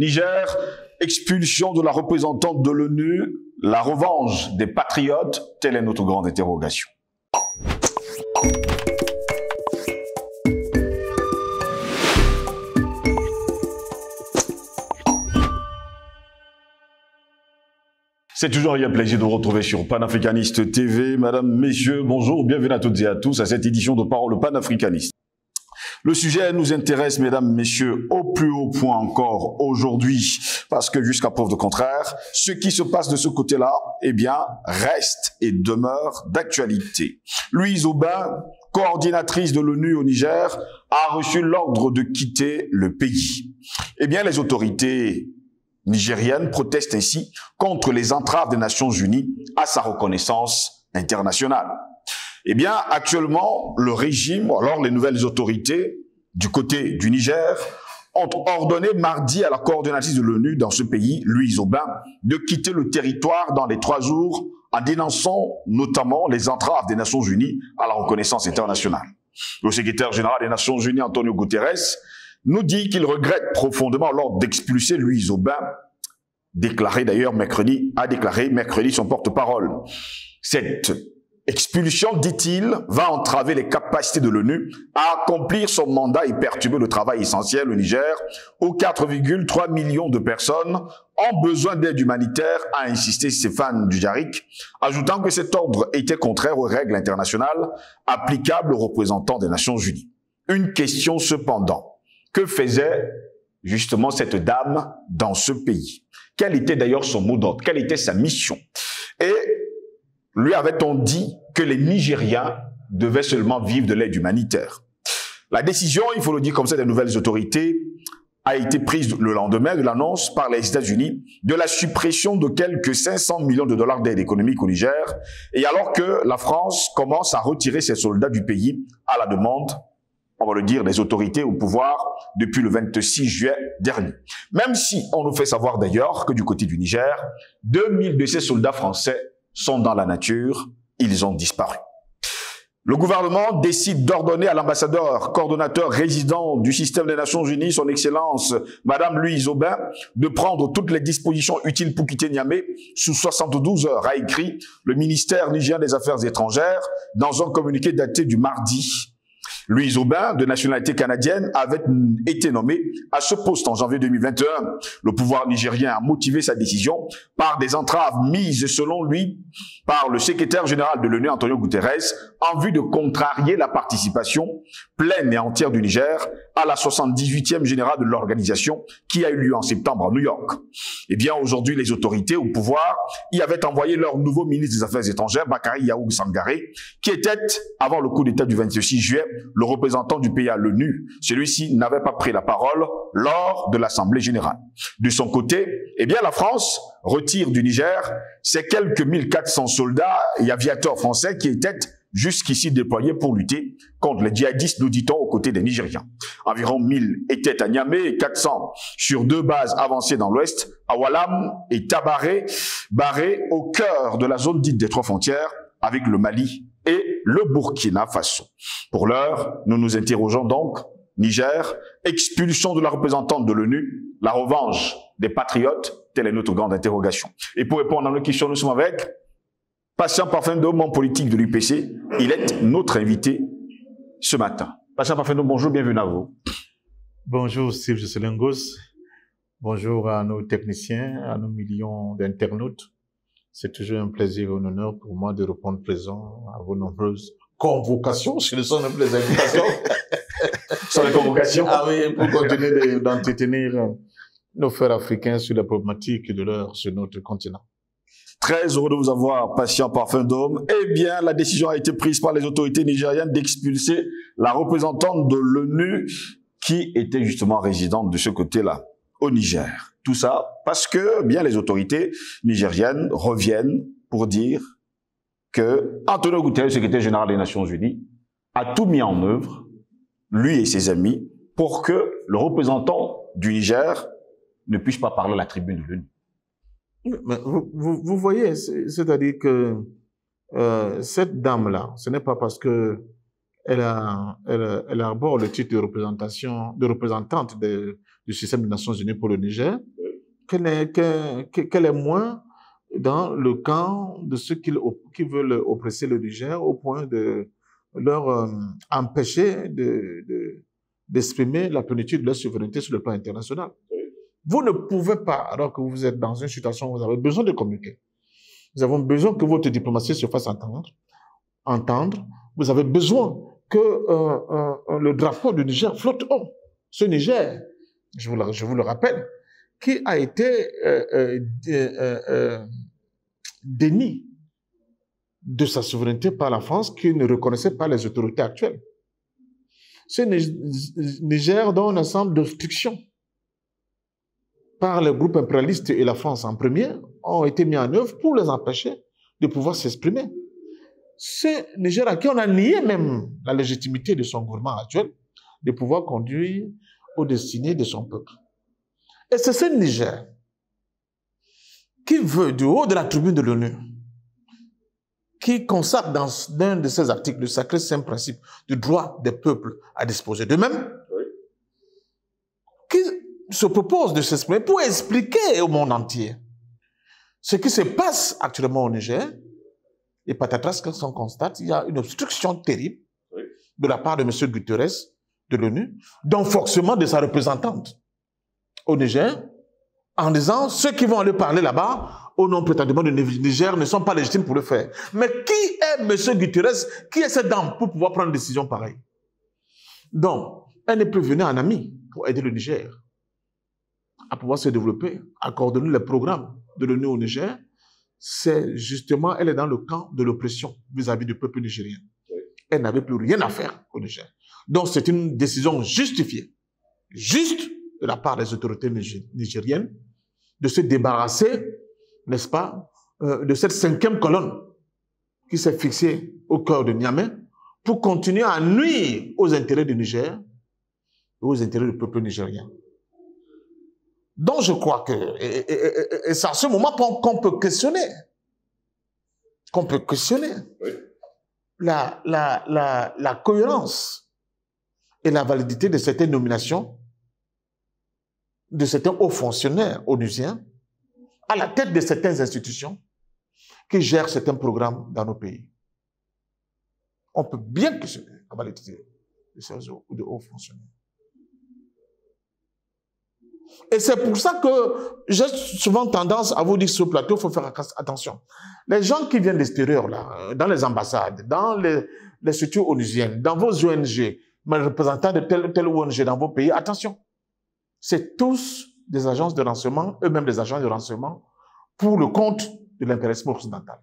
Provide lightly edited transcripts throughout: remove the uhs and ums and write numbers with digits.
Niger, expulsion de la représentante de l'ONU, la revanche des patriotes, telle est notre grande interrogation. C'est toujours un plaisir de vous retrouver sur Panafricaniste TV. Mesdames, messieurs, bonjour, bienvenue à toutes et à tous à cette édition de Parole panafricaniste. Le sujet nous intéresse, mesdames, messieurs, au plus haut point encore aujourd'hui, parce que jusqu'à preuve de contraire, ce qui se passe de ce côté-là, eh bien, reste et demeure d'actualité. Louise Aubin, coordinatrice de l'ONU au Niger, a reçu l'ordre de quitter le pays. Eh bien, les autorités nigérienne proteste ainsi contre les entraves des Nations Unies à sa reconnaissance internationale. Eh bien, actuellement, le régime, ou alors les nouvelles autorités du côté du Niger, ont ordonné mardi à la coordinatrice de l'ONU dans ce pays, Louise Aubin, de quitter le territoire dans les 3 jours en dénonçant notamment les entraves des Nations Unies à la reconnaissance internationale. Le secrétaire général des Nations Unies, Antonio Guterres, nous dit qu'il regrette profondément l'ordre d'expulser Louise Aubin, a déclaré mercredi son porte-parole. Cette expulsion, dit-il, va entraver les capacités de l'ONU à accomplir son mandat et perturber le travail essentiel au Niger, où 4,3 millions de personnes ont besoin d'aide humanitaire, a insisté Stéphane Dujarric, ajoutant que cet ordre était contraire aux règles internationales applicables aux représentants des Nations Unies. Une question cependant. Que faisait justement cette dame dans ce pays? Quel était d'ailleurs son mot d'ordre? Quelle était sa mission? Et lui avait-on dit que les Nigériens devaient seulement vivre de l'aide humanitaire? La décision, il faut le dire comme ça, des nouvelles autorités a été prise le lendemain de l'annonce par les États-Unis de la suppression de quelques 500 millions de dollars d'aide économique au Niger, et alors que la France commence à retirer ses soldats du pays à la demande, on va le dire, des autorités au pouvoir depuis le 26 juillet dernier. Même si on nous fait savoir d'ailleurs que du côté du Niger, 2000 de ces soldats français sont dans la nature, ils ont disparu. Le gouvernement décide d'ordonner à l'ambassadeur coordonnateur résident du système des Nations Unies, son Excellence, Madame Louise Aubin, de prendre toutes les dispositions utiles pour quitter Niamey sous 72 heures, a écrit le ministère nigérien des Affaires étrangères dans un communiqué daté du mardi. Louise Aubin, de nationalité canadienne, avait été nommée à ce poste en janvier 2021. Le pouvoir nigérien a motivé sa décision par des entraves mises, selon lui, par le secrétaire général de l'ONU, Antonio Guterres, en vue de contrarier la participation pleine et entière du Niger à la 78e générale de l'organisation qui a eu lieu en septembre à New York. Eh bien, aujourd'hui, les autorités au pouvoir y avaient envoyé leur nouveau ministre des Affaires étrangères, Bakary Yaoub Sangaré, qui était, avant le coup d'État du 26 juillet, le représentant du pays à l'ONU. Celui-ci n'avait pas pris la parole lors de l'Assemblée générale. De son côté, eh bien, la France retire du Niger ces quelques 1400 soldats et aviateurs français qui étaient jusqu'ici déployés pour lutter contre les djihadistes, nous dit-on, aux côtés des Nigériens. Environ 1000 étaient à Niamey et 400 sur 2 bases avancées dans l'ouest, à Walam et Tabaré, barrés au cœur de la zone dite des 3 frontières avec le Mali et le Burkina Faso. Pour l'heure, nous nous interrogeons donc, Niger, expulsion de la représentante de l'ONU, la revanche des patriotes, telle est notre grande interrogation. Et pour répondre à nos questions, nous sommes avec Patient Parfendom, homme politique de l'UPC. Il est notre invité ce matin. Patient Parfendom, bonjour, bienvenue à vous. Bonjour Steve Joselengos. Bonjour à nos techniciens, à nos millions d'internautes. C'est toujours un plaisir et un honneur pour moi de répondre présent à vos nombreuses convocations. Ce ne sont même les invitations. Ce sont les convocations. Ah oui, pour continuer d'entretenir nos frères africains sur la problématique de l'heure sur notre continent. Très heureux de vous avoir, Patient Parfendom. Eh bien, la décision a été prise par les autorités nigériennes d'expulser la représentante de l'ONU qui était justement résidente de ce côté-là, au Niger. Tout ça parce que, bien, les autorités nigériennes reviennent pour dire que Antonio Guterres, secrétaire général des Nations Unies, a tout mis en œuvre, lui et ses amis, pour que le représentant du Niger ne puisse pas parler à la tribune de l'ONU. Mais vous voyez, c'est-à-dire que cette dame-là, ce n'est pas parce que elle arbore le titre de représentante du système des Nations Unies pour le Niger, qu'elle est moins dans le camp de ceux qui veulent oppresser le Niger au point de leur empêcher d'exprimer la plénitude de leur souveraineté sur le plan international. Vous ne pouvez pas, alors que vous êtes dans une situation où vous avez besoin de communiquer, vous avez besoin que votre diplomatie se fasse entendre, vous avez besoin que le drapeau du Niger flotte haut. Ce Niger, je vous le rappelle, qui a été déni de sa souveraineté par la France, qui ne reconnaissait pas les autorités actuelles. Ce Niger dont un ensemble d'obstructions par le groupe impérialiste et la France en premier ont été mis en œuvre pour les empêcher de pouvoir s'exprimer. Ce Niger à qui on a nié même la légitimité de son gouvernement actuel de pouvoir conduire aux destinées de son peuple. Et c'est ce Niger qui veut, du haut de la tribune de l'ONU, qui consacre dans l'un de ses articles le sacré saint principe du droit des peuples à disposer d'eux-mêmes, qui se propose de s'exprimer pour expliquer au monde entier ce qui se passe actuellement au Niger. Et patatras, quand on constate, il y a une obstruction terrible de la part de M. Guterres de l'ONU, donc forcément de sa représentante au Niger, en disant ceux qui vont aller parler là-bas au nom prétendument du Niger ne sont pas légitimes pour le faire. Mais qui est M. Guterres? Qui est cette dame pour pouvoir prendre une décision pareille? Donc, elle n'est plus venue en amie pour aider le Niger à pouvoir se développer, à coordonner les programmes de l'ONU au Niger. C'est justement, elle est dans le camp de l'oppression vis-à-vis du peuple nigérien. Elle n'avait plus rien à faire au Niger. Donc, c'est une décision justifiée, juste de la part des autorités nigériennes, de se débarrasser, n'est-ce pas, de cette 5e colonne qui s'est fixée au cœur de Niamey pour continuer à nuire aux intérêts du Niger et aux intérêts du peuple nigérien. Donc je crois que, et c'est à ce moment qu'on peut questionner, la cohérence et la validité de certaines nominations de certains hauts fonctionnaires onusiens à la tête de certaines institutions qui gèrent certains programmes dans nos pays. On peut bien questionner la validité de ces hauts fonctionnaires. Et c'est pour ça que j'ai souvent tendance à vous dire sur le plateau, il faut faire attention. Les gens qui viennent d'extérieur, là, dans les ambassades, dans les structures onusiennes, dans vos ONG, les représentants de telle ONG dans vos pays, attention. C'est tous des agences de renseignement, eux-mêmes des agents de renseignement, pour le compte de l'impérialisme occidental.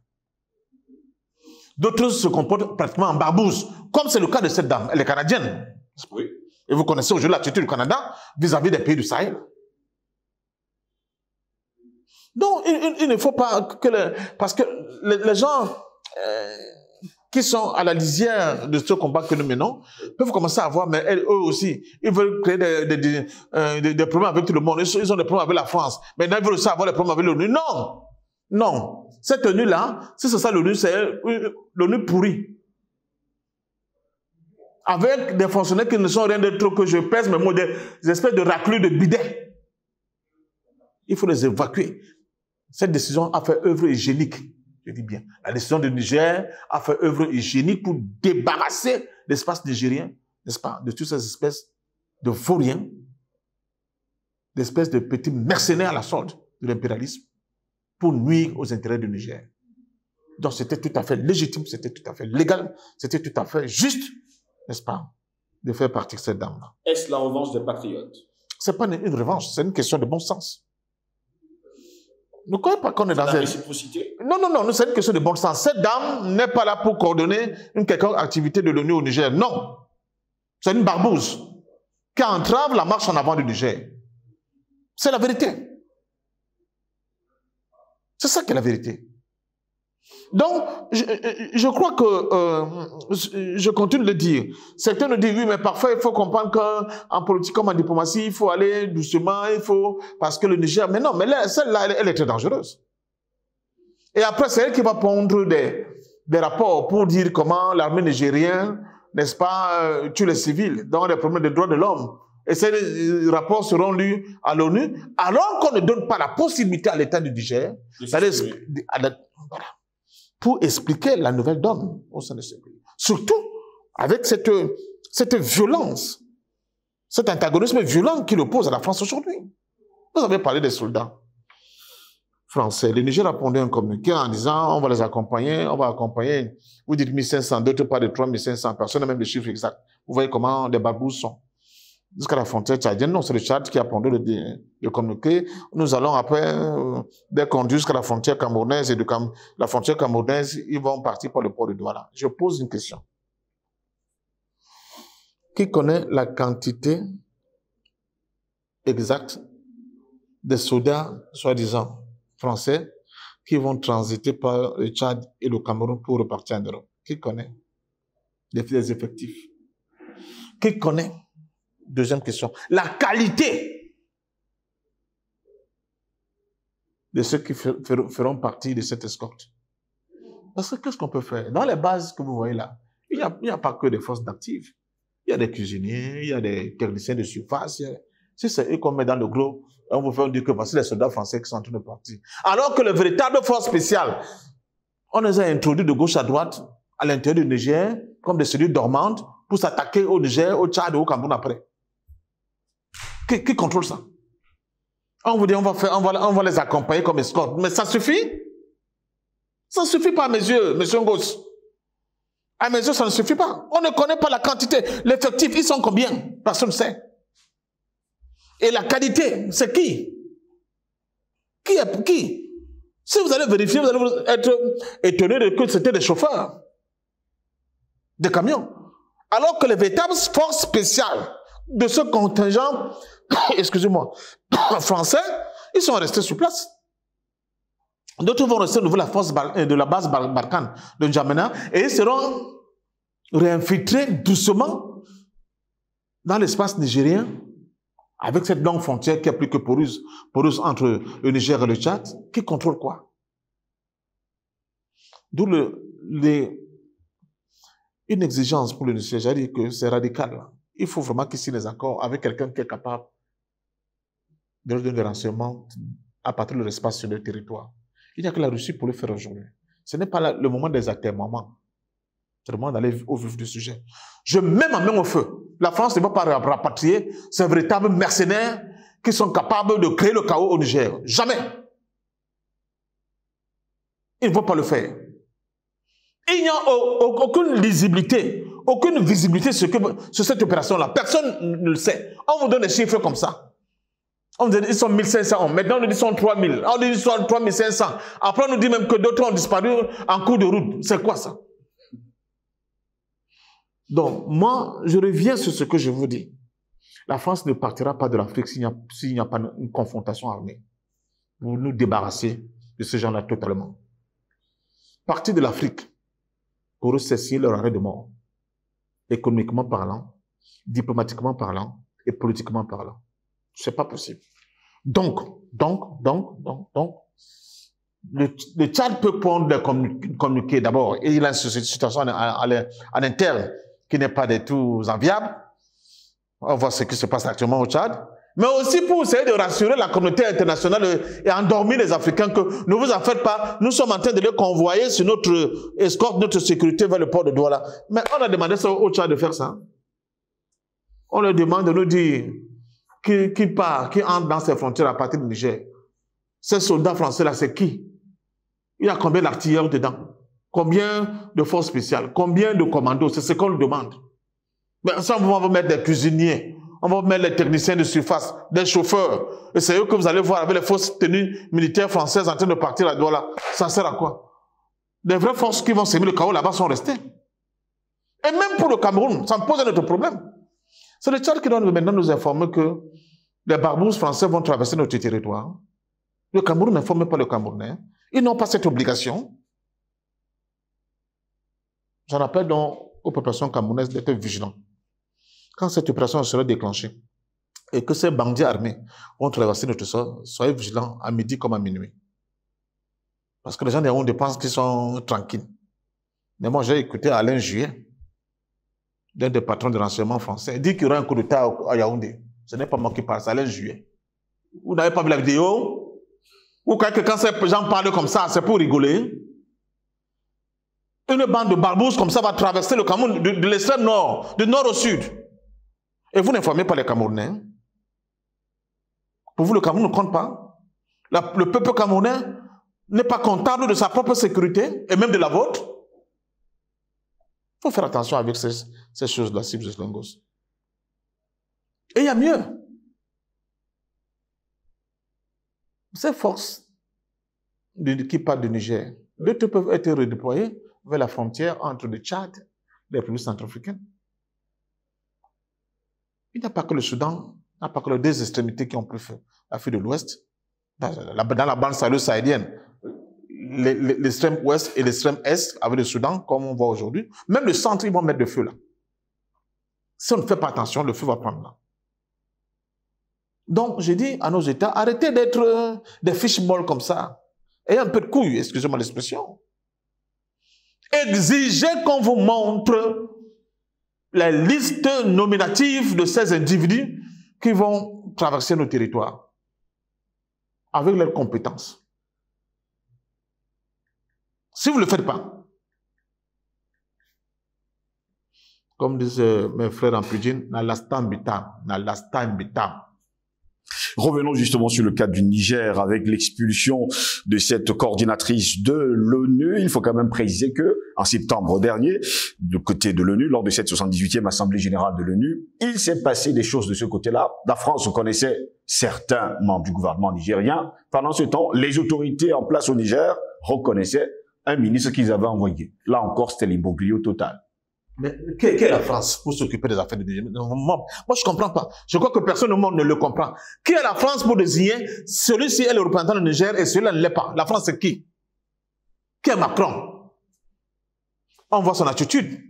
D'autres se comportent pratiquement en barbouze, comme c'est le cas de cette dame, elle est canadienne. Oui. Et vous connaissez aujourd'hui l'attitude du Canada vis-à-vis des pays du Sahel. Donc, il ne faut pas que parce que les gens qui sont à la lisière de ce combat que nous menons peuvent commencer à voir, mais eux aussi, ils veulent créer des problèmes avec tout le monde. Ils ont des problèmes avec la France. Mais ils veulent aussi avoir des problèmes avec l'ONU. Non! Non. Cette ONU-là, si c'est ça l'ONU, c'est l'ONU pourrie. Avec des fonctionnaires qui ne sont rien d'autre que je pèse, mais moi, des espèces de raclures de bidet. Il faut les évacuer. Cette décision a fait œuvre hygiénique, je dis bien. La décision du Niger a fait œuvre hygiénique pour débarrasser l'espace nigérien, n'est-ce pas, de toutes ces espèces de vauriens, d'espèces de petits mercenaires à la solde de l'impérialisme, pour nuire aux intérêts du Niger. Donc c'était tout à fait légitime, c'était tout à fait légal, c'était tout à fait juste, n'est-ce pas, de faire partie de cette dame-là. Est-ce la revanche des patriotes? Ce n'est pas une revanche, c'est une question de bon sens. Ne croyez pas qu'on est dans la réciprocité? Non, c'est une question de bon sens. Cette dame n'est pas là pour coordonner une quelconque activité de l'ONU au Niger. Non. C'est une barbouze qui entrave la marche en avant du Niger. C'est la vérité. C'est ça qui est la vérité. Donc, je crois que, je continue de le dire, certains nous disent, oui, mais parfois il faut comprendre qu'en politique comme en diplomatie, il faut aller doucement, parce que le Niger, mais non, mais celle-là, elle est très dangereuse. Et après, c'est elle qui va pondre des rapports pour dire comment l'armée nigérienne, n'est-ce pas, tue les civils, dans les problèmes des droits de l'homme, et ces rapports seront lus à l'ONU, alors qu'on ne donne pas la possibilité à l'État du Niger pour expliquer la nouvelle donne au sein de ce pays. Surtout avec cette violence, cet antagonisme violent qui l'oppose à la France aujourd'hui. Vous avez parlé des soldats français. Le Niger a pondu un communiqué en disant on va les accompagner, on va accompagner, vous dites 1500, d'autres pas de 3500, personne n'a même le chiffre exact. Vous voyez comment les babous sont. Jusqu'à la frontière tchadienne, non, c'est le Tchad qui a pondu le communiqué. Nous allons après, dès qu'on dit jusqu'à la frontière camerounaise et de la frontière camerounaise, ils vont partir par le port de Douala. Je pose une question. Qui connaît la quantité exacte des soldats, soi-disant français, qui vont transiter par le Tchad et le Cameroun pour repartir en Europe? Qui connaît les effectifs? Qui connaît? Deuxième question. La qualité de ceux qui feront partie de cette escorte. Parce que qu'est-ce qu'on peut faire? Dans les bases que vous voyez là, il n'y a pas que des forces d'actifs. Il y a des cuisiniers, il y a des techniciens de surface. Si c'est eux qu'on met dans le gros, on vous fait dire que voici les soldats français qui sont en train de partir. Alors que les véritables forces spéciales, on les a introduits de gauche à droite, à l'intérieur du Niger, comme des cellules dormantes, pour s'attaquer au Niger, au Tchad et au Cameroun après. Qui contrôle ça? On vous dit on va les accompagner comme escorte. Mais ça suffit? Ça ne suffit pas à mes yeux, monsieur Ngos. À mes yeux, ça ne suffit pas. On ne connaît pas la quantité. L'effectif, ils sont combien? Personne ne sait. Et la qualité, c'est qui? Qui est qui? Si vous allez vérifier, vous allez être étonné de que c'était des chauffeurs de camions. Alors que les véritables forces spéciales de ce contingent, excusez-moi, français, ils sont restés sur place. D'autres vont rester au niveau de la base Barkhane de N'Djamena et ils seront réinfiltrés doucement dans l'espace nigérien avec cette longue frontière qui est plus que poreuse entre le Niger et le Tchad. Qui contrôle quoi? D'où une exigence pour le Niger, j'ai dit que c'est radical. Il faut vraiment qu'il signe les accords avec quelqu'un qui est capable de donner des renseignements à partir de l'espace sur le territoire. Il n'y a que la Russie pour le faire aujourd'hui. Ce n'est pas le moment des atermoiements. C'est le moment d'aller au vif du sujet. Je mets ma main au feu. La France ne va pas rapatrier ces véritables mercenaires qui sont capables de créer le chaos au Niger. Jamais. Ils ne vont pas le faire. Il n'y a aucune lisibilité, aucune visibilité sur cette opération-là. Personne ne le sait. On vous donne des chiffres comme ça. On nous dit ils sont 1500 hommes. Maintenant, on nous dit ils sont 3000. On nous dit ils sont 3500. Après, on nous dit même que d'autres ont disparu en cours de route. C'est quoi ça? Donc, moi, je reviens sur ce que je vous dis. La France ne partira pas de l'Afrique s'il n'y a pas une confrontation armée. Vous nous débarrassez de ces gens-là totalement. Partir de l'Afrique, pour eux, c'est signer leur arrêt de mort. Économiquement parlant, diplomatiquement parlant et politiquement parlant. C'est pas possible. Donc, le Tchad peut prendre des communiqués d'abord, et il a une situation en interne qui n'est pas du tout enviable. On voit ce qui se passe actuellement au Tchad. Mais aussi pour essayer de rassurer la communauté internationale et endormir les Africains que ne vous en faites pas, nous sommes en train de les convoyer sur notre escorte, notre sécurité vers le port de Douala. Mais on a demandé ça au Tchad de faire ça. On leur demande de nous dire qui entre dans ces frontières à partir du Niger. Ces soldats français-là, c'est qui? Il y a combien d'artilleurs dedans? Combien de forces spéciales? Combien de commandos? C'est ce qu'on nous demande. Mais ça, on va vous mettre des cuisiniers. On va vous mettre les techniciens de surface, des chauffeurs. Et c'est eux que vous allez voir avec les forces tenues militaires françaises en train de partir à Douala. Ça sert à quoi? Les vraies forces qui vont s'aimer le chaos là-bas sont restées. Et même pour le Cameroun, ça me pose un autre problème. C'est le Tchad qui doit maintenant nous informer que les barbouzes français vont traverser notre territoire. Le Cameroun n'informe pas le Camerounais. Ils n'ont pas cette obligation. J'en appelle donc aux populations camerounaises d'être vigilants. Quand cette opération sera déclenchée et que ces bandits armés vont traverser notre sol, soyez vigilants à midi comme à minuit. Parce que les gens derrière pensent qu'ils sont tranquilles. Mais moi, j'ai écouté Alain Juillet, l'un des patrons de renseignement français, il dit qu'il y aura un coup d'État à Yaoundé. Ce n'est pas moi qui parle, c'est Alain Juillet. Vous n'avez pas vu la vidéo? Ou quand ces gens parlent comme ça, c'est pour rigoler. Une bande de barbouzes comme ça va traverser le Cameroun de l'extrême nord, du nord au sud. Et vous n'informez pas les Camerounais. Pour vous, le Cameroun ne compte pas. Le peuple camerounais n'est pas comptable de sa propre sécurité et même de la vôtre. Il faut faire attention avec ces choses-là, Steve Jocelyn-Ngoz. Et il y a mieux. Ces forces qui partent du Niger, d'autres peuvent être redéployées vers la frontière entre le Tchad et la République centrafricaine. Il n'y a pas que le Soudan, il n'y a pas que les deux extrémités qui ont pris feu. L'Afrique de l'Ouest, dans la bande sahélo-sahélienne, l'extrême ouest et l'extrême est, avec le Soudan, comme on voit aujourd'hui, même le centre, ils vont mettre le feu là. Si on ne fait pas attention, le feu va prendre là. Donc, j'ai dit à nos États, arrêtez d'être des fish-balls comme ça. Ayez un peu de couilles, excusez-moi l'expression. Exigez qu'on vous montre la liste nominative de ces individus qui vont traverser nos territoires avec leurs compétences. Si vous ne le faites pas, comme disent mes frères en pidgin, na lastam bitam. Revenons justement sur le cas du Niger avec l'expulsion de cette coordinatrice de l'ONU. Il faut quand même préciser que, en septembre dernier, du côté de l'ONU, lors de cette 78e Assemblée Générale de l'ONU, il s'est passé des choses de ce côté-là. La France connaissait certains membres du gouvernement nigérien. Pendant ce temps, les autorités en place au Niger reconnaissaient un ministre qu'ils avaient envoyé. Là encore, c'était l'imbroglio total. Mais qu'est la France pour s'occuper des affaires du Niger? Moi, je ne comprends pas. Je crois que personne au monde ne le comprend. Qui est la France pour désigner celui-ci est le représentant du Niger et celui-là ne l'est pas? La France, c'est qui? Qui est Macron? On voit son attitude.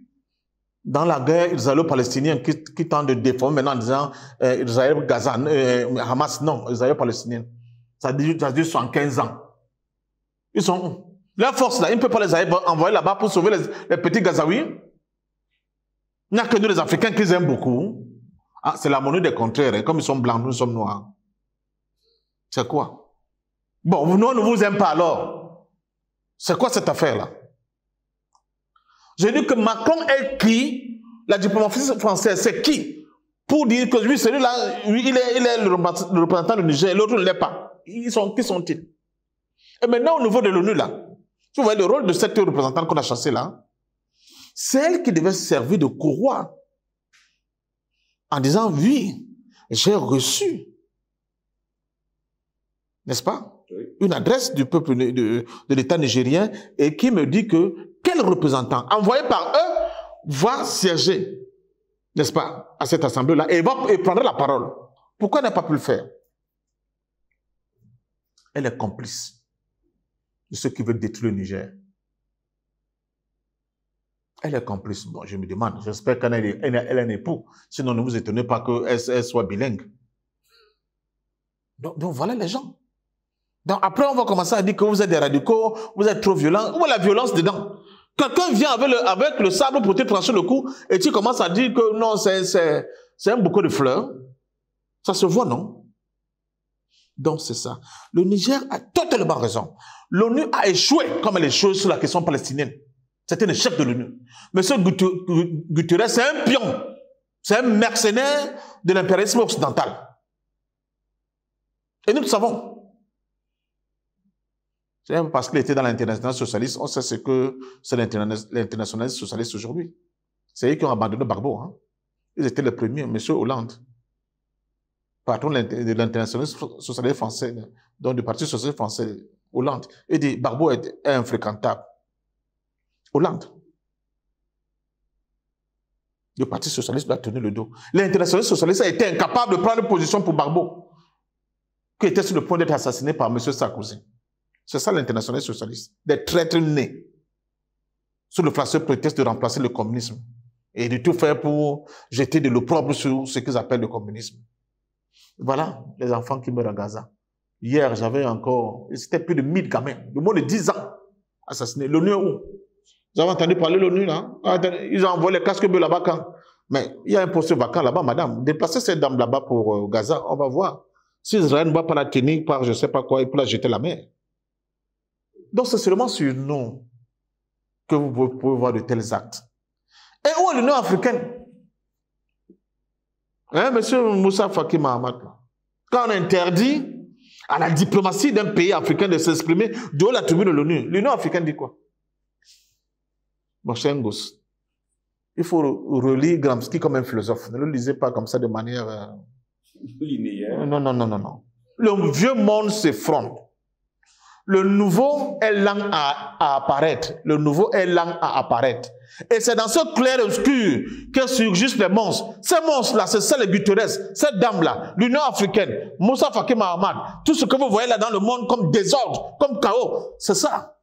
Dans la guerre israélo-palestinienne qui tente de déformer maintenant en disant Israël-Gaza, Hamas, non, Israël-Palestinien. Ça dure 75 ans. Ils sont où? La force là, ils ne peuvent pas les envoyer là-bas pour sauver les petits Gazaouis. Il n'y a que nous les Africains qui aiment beaucoup. Ah, c'est la monnaie des contraires. Hein. Comme ils sont blancs, nous sommes noirs. C'est quoi? Bon, nous, on ne vous aime pas alors. C'est quoi cette affaire-là? Je dis que Macron est qui? La diplomatie française, c'est qui? Pour dire que lui, celui-là, il est le représentant du Niger et l'autre ne l'est pas. Qui sont-ils? Et maintenant, au niveau de l'ONU, là, vous voyez le rôle de cette représentante qu'on a chassée là, c'est elle qui devait servir de courroie en disant, oui, j'ai reçu, n'est-ce pas, une adresse du peuple de l'État nigérien et qui me dit que quel représentant envoyé par eux va siéger, n'est-ce pas, à cette assemblée-là et prendra la parole. Pourquoi elle n'a pas pu le faire? Elle est complice de ceux qui veulent détruire le Niger. Elle est complice. Bon, je me demande, j'espère qu'elle a un époux. Sinon, ne vous étonnez pas qu'elle soit bilingue. Donc, voilà les gens. Donc, après, on va commencer à dire que vous êtes des radicaux, vous êtes trop violents. Où est la violence dedans? Quelqu'un vient avec le sabre pour te trancher le cou et tu commences à dire que non, c'est un bouquet de fleurs. Ça se voit, non? Donc, c'est ça. Le Niger a totalement raison. L'ONU a échoué comme elle échoue sur la question palestinienne. C'est un échec de l'ONU. Monsieur Guterres, c'est un pion. C'est un mercenaire de l'impérialisme occidental. Et nous le savons. C'est même parce qu'il était dans l'international socialiste, on sait ce que c'est l'international socialiste aujourd'hui. C'est eux qui ont abandonné Gbagbo. Hein. Ils étaient les premiers, monsieur Hollande. Patron de l'international socialiste français, donc du Parti socialiste français, Hollande. Il dit Gbagbo est infréquentable. Hollande. Le Parti socialiste doit tenir le dos. L'international socialiste a été incapable de prendre position pour Gbagbo, qui était sur le point d'être assassiné par M. Sarkozy. C'est ça l'international socialiste. Des traîtres nés sous le flagrant prétexte de remplacer le communisme et de tout faire pour jeter de l'opprobre sur ce qu'ils appellent le communisme. Voilà les enfants qui meurent à Gaza. Hier, j'avais encore, c'était plus de 1000 gamins, de moins de 10 ans assassinés. L'ONU est où? Vous avez entendu parler de l'ONU là? Ils ont envoyé les casques bleus là-bas quand? Mais il y a un poste vacant là-bas, madame. Déplacez cette dame là-bas pour Gaza, on va voir. Si Israël ne va pas la tenir par je ne sais pas quoi, il peut la jeter à la mer. Donc c'est seulement sur nous que vous pouvez voir de tels actes. Et où est l'Union africaine? Hein, monsieur Moussa Faki Mahamat, quand on interdit à la diplomatie d'un pays africain de s'exprimer de haut la tribune de l'ONU, l'Union africaine dit quoi? Mon cher Ngos, il faut relire Gramsci comme un philosophe. Ne le lisez pas comme ça de manière... linéaire. Non, non, non, non, non. Le vieux monde s'effronte. Le nouveau est lent à apparaître. Le nouveau est lent à apparaître. Et c'est dans ce clair-obscur que surgissent les monstres. Ces monstres-là, c'est ça les Guterres, cette dame-là, l'Union africaine, Moussa Faki Mahamat, tout ce que vous voyez là dans le monde comme désordre, comme chaos, c'est ça.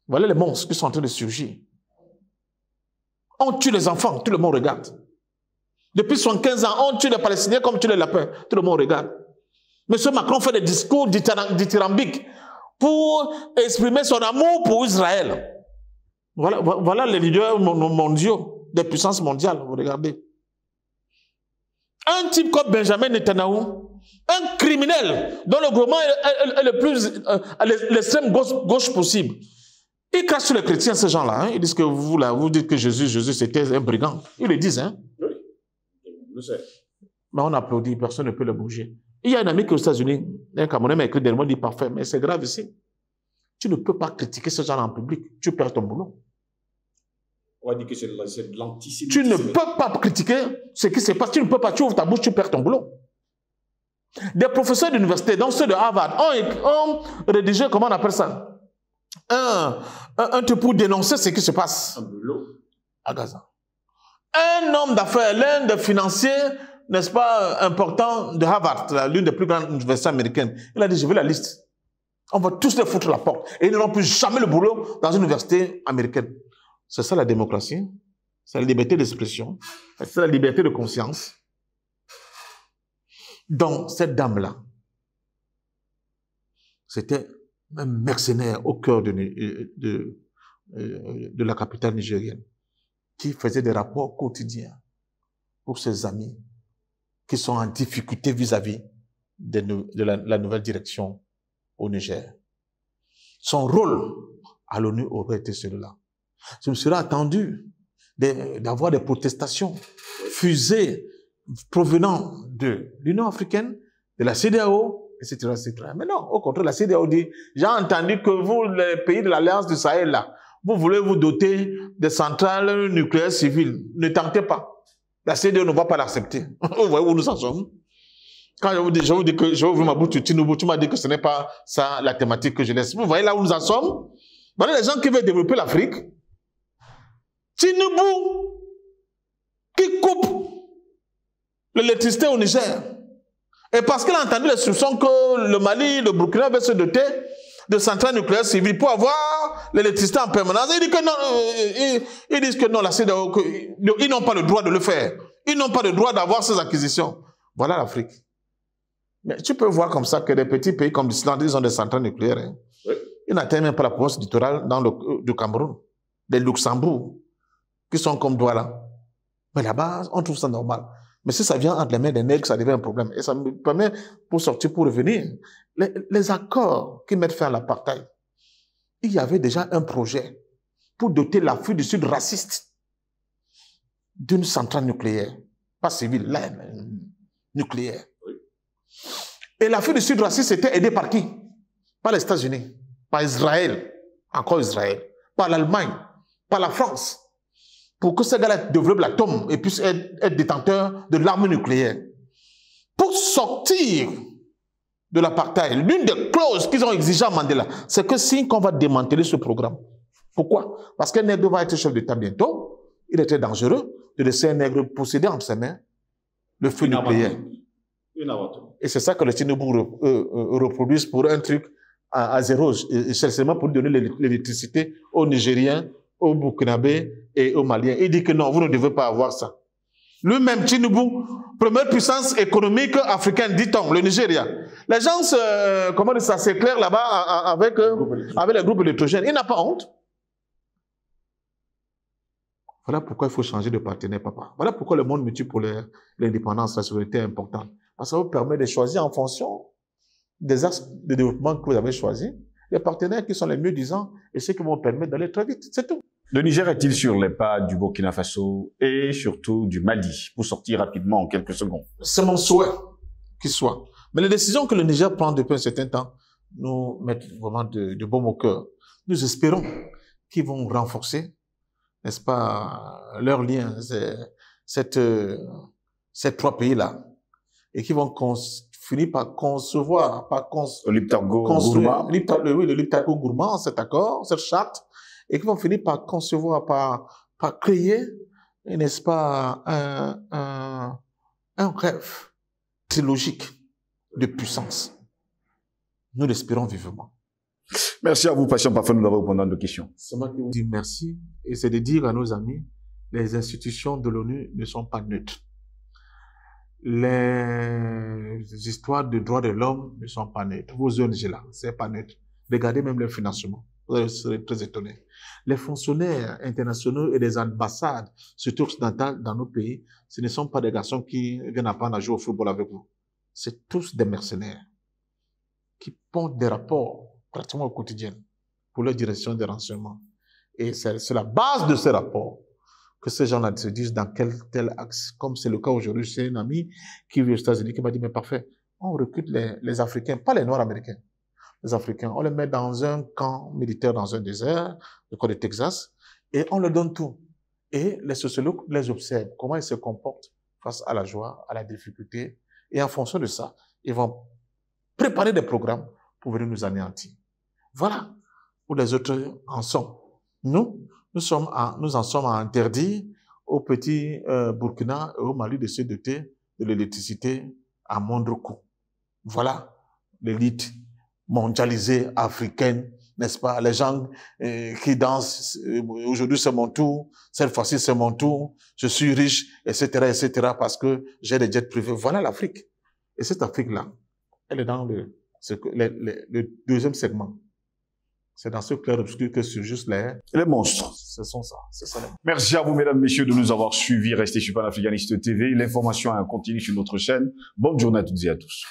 Voilà les monstres qui sont en train de surgir. On tue les enfants, tout le monde regarde. Depuis 75 ans, on tue les Palestiniens comme tue les lapins, tout le monde regarde. Monsieur Macron fait des discours dithyrambiques pour exprimer son amour pour Israël. Voilà les leaders mondiaux, des puissances mondiales, vous regardez. Un type comme Benjamin Netanyahu, un criminel dont le gouvernement est le plus à l'extrême gauche possible. Ils crachent sur les chrétiens, ces gens-là. Hein. Ils disent que vous dites que Jésus c'était un brigand. Ils le disent, hein. Oui, je sais. Mais on applaudit, personne ne peut le bouger. Il y a un ami qui est aux États-Unis, un Camerounais m'a écrit dernièrement, dit parfait, mais c'est grave ici. Tu ne peux pas critiquer ce genre en public, tu perds ton boulot. On va dire que c'est de l'antisémitisme. Tu ne peux pas critiquer ce qui se passe, tu ne peux pas, tu ouvres ta bouche, tu perds ton boulot. Des professeurs d'université, dont ceux de Harvard, ont rédigé, comment on appelle ça, un truc pour dénoncer ce qui se passe à Gaza. Un homme d'affaires, l'un des financiers, n'est-ce pas, important de Harvard, l'une des plus grandes universités américaines, il a dit, je veux la liste. On va tous les foutre à la porte. Et ils n'auront plus jamais le boulot dans une université américaine. C'est ça la démocratie. C'est la liberté d'expression. C'est la liberté de conscience. Donc, cette dame-là, c'était un mercenaire au cœur de la capitale nigérienne, qui faisait des rapports quotidiens pour ses amis qui sont en difficulté vis-à-vis de la nouvelle direction au Niger. Son rôle à l'ONU aurait été celui-là. Je me serais attendu d'avoir des protestations fusées provenant de l'Union africaine, de la CEDEAO, etc., etc. Mais non, au contraire, la CEDEAO dit, j'ai entendu que vous, les pays de l'Alliance du Sahel, là, vous voulez vous doter de centrales nucléaires civiles. Ne tentez pas. La CEDEAO ne va pas l'accepter. Vous voyez où nous en sommes. Quand je vous dis que je vais ouvrir ma bouche, tu m'as dit que ce n'est pas ça la thématique que je laisse. Vous voyez là où nous en sommes. Voilà les gens qui veulent développer l'Afrique. Tinubu qui coupe l'électricité au Niger. Et parce qu'il a entendu les soupçons que le Mali, le Burkina va se doter de centrales nucléaires civiles pour avoir l'électricité en permanence. Ils disent que non, ils disent que non, la CEDEAO, ils n'ont pas le droit de le faire. Ils n'ont pas le droit d'avoir ces acquisitions. Voilà l'Afrique. Mais tu peux voir comme ça que des petits pays comme l'Islande, ils ont des centrales nucléaires. Hein. Oui. Ils n'atteignent même pas la province littorale du Cameroun. Des Luxembourg, qui sont comme Douala. Mais là-bas, on trouve ça normal. Mais si ça vient entre les mains des nègres, ça devient un problème. Et ça me permet, pour sortir, pour revenir, les accords qui mettent fin à l'apartheid, il y avait déjà un projet pour doter l'Afrique du Sud raciste d'une centrale nucléaire. Pas civile, là, mais nucléaire. Et l'Afrique du Sud raciste était aidée par qui? Par les États-Unis, par Israël, encore Israël, par l'Allemagne, par la France, pour que ces gars-là développent l'atome et puissent être détenteurs de l'arme nucléaire. Pour sortir de l'apartheid, l'une des clauses qu'ils ont exigées à Mandela, c'est que si on va démanteler ce programme. Pourquoi? Parce qu'un nègre va être chef d'État bientôt. Il était dangereux de laisser un nègre posséder entre ses mains le feu nucléaire. Et c'est ça que les Tinubu reproduisent pour un truc à zéro, essentiellement pour donner l'électricité aux Nigériens, aux Burkinabés et aux Maliens. Il dit que non, vous ne devez pas avoir ça. Lui-même, Tinubu, première puissance économique africaine, dit-on, le Nigeria. Les gens, comment dire ça, s'éclairent là-bas avec les groupes électrogènes. Il n'a pas honte. Voilà pourquoi il faut changer de partenaire, papa. Voilà pourquoi le monde multipolaire, l'indépendance, la souveraineté est importante. Parce que ça vous permet de choisir en fonction des axes de développement que vous avez choisis, les partenaires qui sont les mieux disants et ceux qui vont permettre d'aller très vite. C'est tout. Le Niger est-il sur les pas du Burkina Faso et surtout du Mali, pour sortir rapidement en quelques secondes? C'est mon souhait qu'il soit. Mais les décisions que le Niger prend depuis un certain temps nous mettent vraiment de baume au cœur. Nous espérons qu'ils vont renforcer, n'est-ce pas, leurs liens, ces trois pays-là, et qui vont finir par concevoir, par Le Liptako-Gourma. le Liptako-Gourma, cet accord, cette charte, et qui vont finir par concevoir, par créer, n'est-ce pas, un rêve trilogique de puissance. Nous l'espérons vivement. Merci à vous, Patient Parfait, nous avons répondu à nos questions. C'est moi qui vous dis merci, et c'est de dire à nos amis, les institutions de l'ONU ne sont pas neutres. Les histoires de droits de l'homme ne sont pas neutres. Vos ONG là, c'est pas neutre. Regardez même le financement. Vous serez très étonnés. Les fonctionnaires internationaux et les ambassades, surtout occidentales, dans nos pays, ce ne sont pas des garçons qui viennent apprendre à jouer au football avec vous. C'est tous des mercenaires qui pondent des rapports pratiquement au quotidien pour leur direction des renseignements. Et c'est la base de ces rapports que ces gens-là se disent dans tel axe. Comme c'est le cas aujourd'hui, c'est un ami qui vit aux États-Unis qui m'a dit, mais parfait, on recrute les Africains, pas les Noirs américains, les Africains. On les met dans un camp militaire dans un désert, le camp de Texas, et on leur donne tout. Et les sociologues les observent, comment ils se comportent face à la joie, à la difficulté. Et en fonction de ça, ils vont préparer des programmes pour venir nous anéantir. Voilà où les autres en sont. Nous en sommes à interdire aux petits Burkina et au Mali de se doter de l'électricité à moindre coût. Voilà l'élite mondialisée africaine, n'est-ce pas? Les gens qui dansent, aujourd'hui c'est mon tour, cette fois-ci c'est mon tour, je suis riche, etc., parce que j'ai des jets privés. Voilà l'Afrique. Et cette Afrique-là, elle est dans le deuxième segment. C'est dans ce clair-obscur que surgissent les monstres. Ce sont ça. C'est ça. Merci à vous, mesdames, messieurs, de nous avoir suivis. Restez sur Panafricaniste TV. L'information est en continu sur notre chaîne. Bonne journée à toutes et à tous.